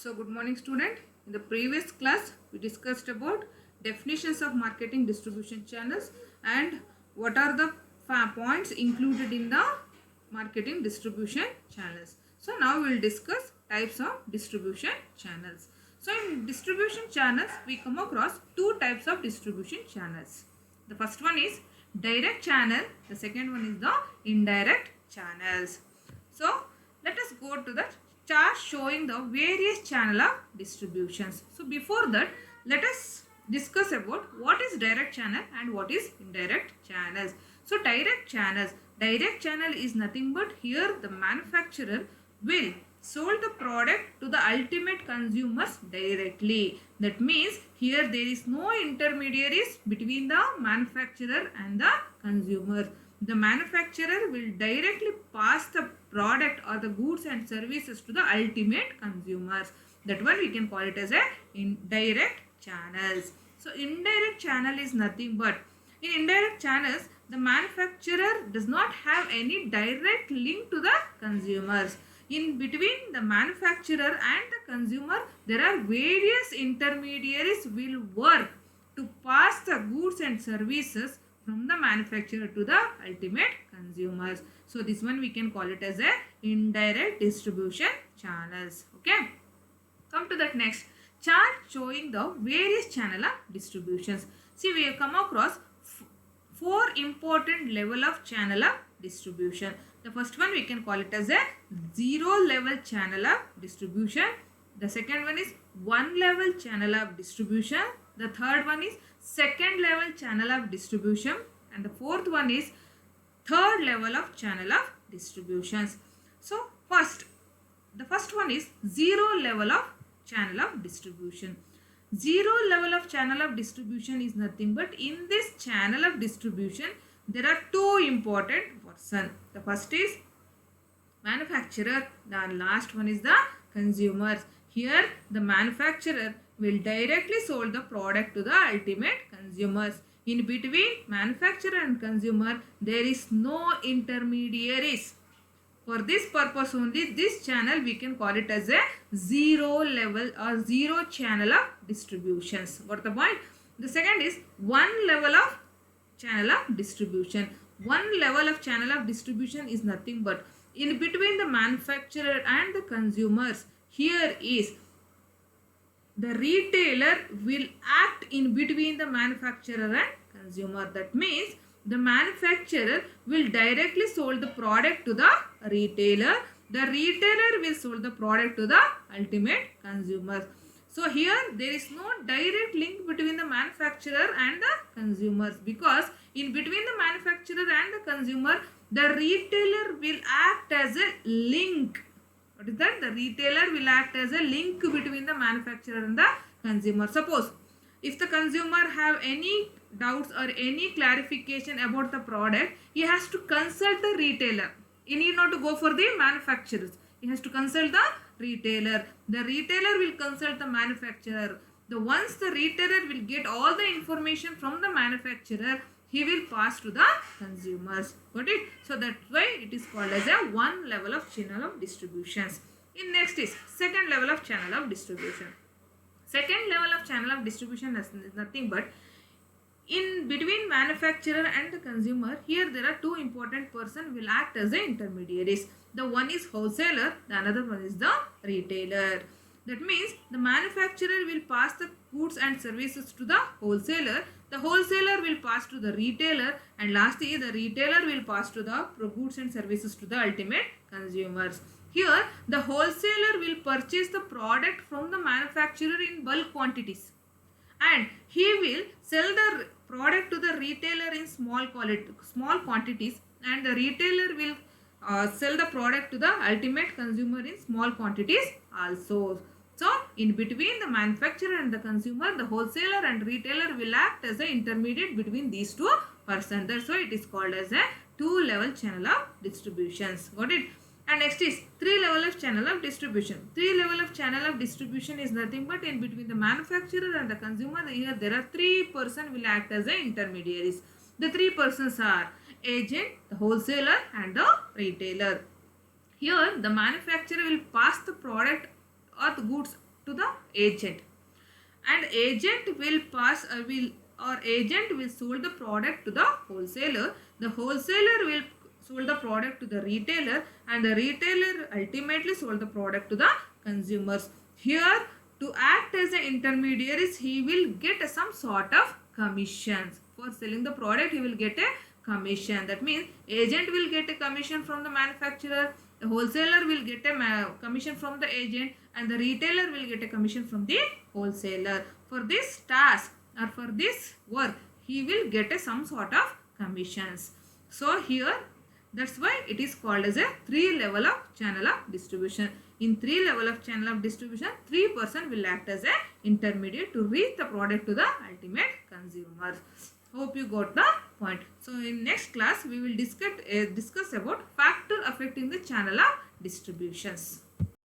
So good morning student. In the previous class we discussed about definitions of marketing distribution channels and what are the points included in the marketing distribution channels. So now we will discuss types of distribution channels. So in distribution channels we come across two types of distribution channels. The first one is direct channel, the second one is the indirect channels. So let us go to the chart showing the various channel of distributions. So before that, let us discuss about what is direct channel and what is indirect channels. So direct channel is nothing but here the manufacturer will sold the product to the ultimate consumers directly. That means here there is no intermediaries between the manufacturer and the consumer. The manufacturer will directly pass the product or the goods and services to the ultimate consumers. That one we can call it as a indirect channels. So indirect channel is nothing but in indirect channels the manufacturer does not have any direct link to the consumers. In between the manufacturer and the consumer there are various intermediaries will work to pass the goods and services from the manufacturer to the ultimate consumers. So this one we can call it as a indirect distribution channels. Okay. Come to that next chart showing the various channel of distributions. See, we have come across four important level of channel of distribution. The first one we can call it as a zero level channel of distribution. The second one is one level channel of distribution. The third one is second level channel of distribution, and the fourth one is third level of channel of distributions. So the first one is zero level of channel of distribution. Zero level of channel of distribution is nothing but in this channel of distribution there are two important persons. The first is manufacturer, the last one is the consumers. Here the manufacturer will directly sold the product to the ultimate consumers. In between manufacturer and consumer there is no intermediaries. For this purpose only this channel we can call it as a zero level or zero channel of distributions. What the point? The second is one level of channel of distribution. One level of channel of distribution is nothing but in between the manufacturer and the consumers. Here is the retailer will act in between the manufacturer and consumer. That means the manufacturer will directly sold the product to the retailer. The retailer will sold the product to the ultimate consumers. So here there is no direct link between the manufacturer and the consumers, because in between the manufacturer and the consumer the retailer will act as a link. What is that? The retailer will act as a link between the manufacturer and the consumer. Suppose if the consumer have any doubts or any clarification about the product, he has to consult the retailer. He need not to go for the manufacturers. He has to consult the retailer. The retailer will consult the manufacturer. Once the retailer will get all the information from the manufacturer, he will pass to the consumers. Got it? So that's why it is called as a one level of channel of distributions. In next is second level of channel of distribution. Second level of channel of distribution is nothing but in between manufacturer and the consumer. Here there are two important persons will act as the intermediaries. The one is wholesaler, the another one is the retailer. That means the manufacturer will pass the goods and services to the wholesaler. The wholesaler will pass to the retailer, and lastly the retailer will pass to the goods and services to the ultimate consumers. Here the wholesaler will purchase the product from the manufacturer in bulk quantities, and he will sell the product to the retailer in small quantities, and the retailer will sell the product to the ultimate consumer in small quantities also. So in between the manufacturer and the consumer, the wholesaler and retailer will act as an intermediate between these two persons. That's why it is called as a two level channel of distributions. Got it? And next is three level of channel of distribution. Three level of channel of distribution is nothing but in between the manufacturer and the consumer. Here there are three persons will act as the intermediaries. The three persons are agent, the wholesaler and the retailer. Here the manufacturer will pass the product or the goods agent. And agent will pass agent will sold the product to the wholesaler. The wholesaler will sold the product to the retailer, and the retailer ultimately sold the product to the consumers. Here, to act as an intermediary, he will get some sort of commissions. For selling the product, he will get a commission. That means agent will get a commission from the manufacturer, the wholesaler will get a commission from the agent, and the retailer will get a commission from the wholesaler. For this task or for this work, he will get some sort of commissions. So here, that's why it is called as a 3 level of channel of distribution. In 3 level of channel of distribution, 3 person will act as a intermediate to reach the product to the ultimate consumers. Hope you got the point. So in next class, we will discuss about factor affecting the channel of distributions.